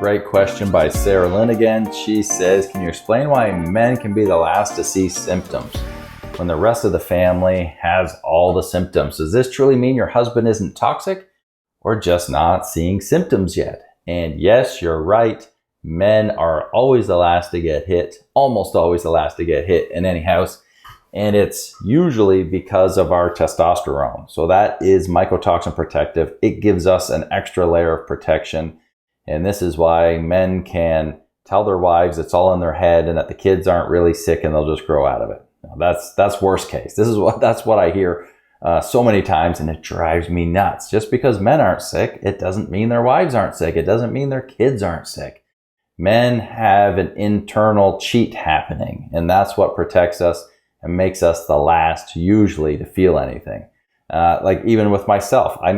Great question by Sarah Lynn again. She says, can you explain why men can be the last to see symptoms when the rest of the family has all the symptoms? Does this truly mean your husband isn't toxic or just not seeing symptoms yet? And yes, you're right. Men are always the last to get hit, almost always the last to get hit in any house. And it's usually because of our testosterone. So that is mycotoxin protective. It gives us an extra layer of protection. And this is why men can tell their wives it's all in their head and that the kids aren't really sick and they'll just grow out of it. Now, that's worst case. That's what I hear so many times, and it drives me nuts. Just because men aren't sick, it doesn't mean their wives aren't sick. It doesn't mean their kids aren't sick. Men have an internal cheat happening, and that's what protects us and makes us the last usually to feel anything. Like even with myself, I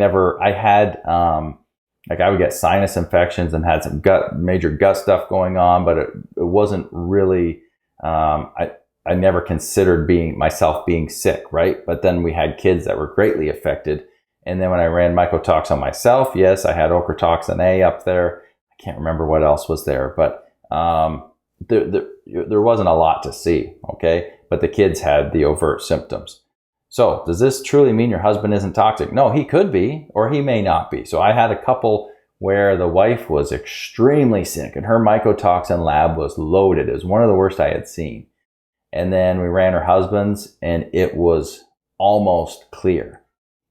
would get sinus infections and had some major gut stuff going on, but it wasn't really, I never considered myself being sick, right? But then we had kids that were greatly affected. And then when I ran mycotox on myself, yes, I had ochratoxin A up there. I can't remember what else was there, but there wasn't a lot to see, okay? But the kids had the overt symptoms. So does this truly mean your husband isn't toxic? No, he could be, or he may not be. So I had a couple where the wife was extremely sick and her mycotoxin lab was loaded. It was one of the worst I had seen. And then we ran her husband's and it was almost clear.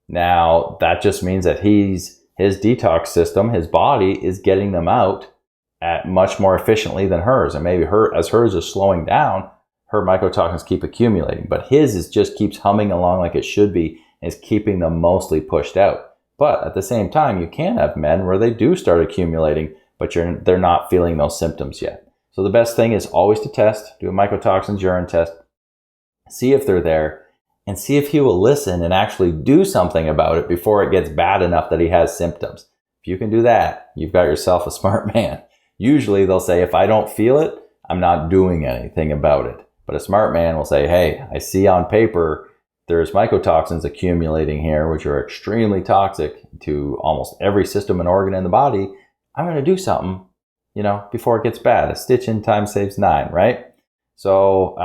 Now that just means that his detox system, his body is getting them out at much more efficiently than hers. And maybe as hers is slowing down, her mycotoxins keep accumulating, but his just keeps humming along like it should be and is keeping them mostly pushed out. But at the same time, you can have men where they do start accumulating, but they're not feeling those symptoms yet. So the best thing is always to test, do a mycotoxins urine test, see if they're there, and see if he will listen and actually do something about it before it gets bad enough that he has symptoms. If you can do that, you've got yourself a smart man. Usually they'll say, if I don't feel it, I'm not doing anything about it. But a smart man will say, hey, I see on paper there's mycotoxins accumulating here, which are extremely toxic to almost every system and organ in the body. I'm going to do something, before it gets bad. A stitch in time saves 9, right? So,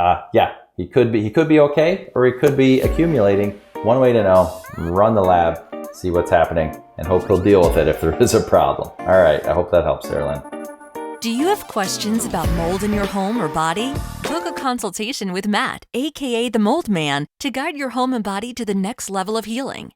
he could be okay, or he could be accumulating. One way to know, run the lab, see what's happening, and hope he'll deal with it if there is a problem. All right, I hope that helps, Sarah Lynn. Do you have questions about mold in your home or body? Book a consultation with Matt, aka the Mold Man, to guide your home and body to the next level of healing.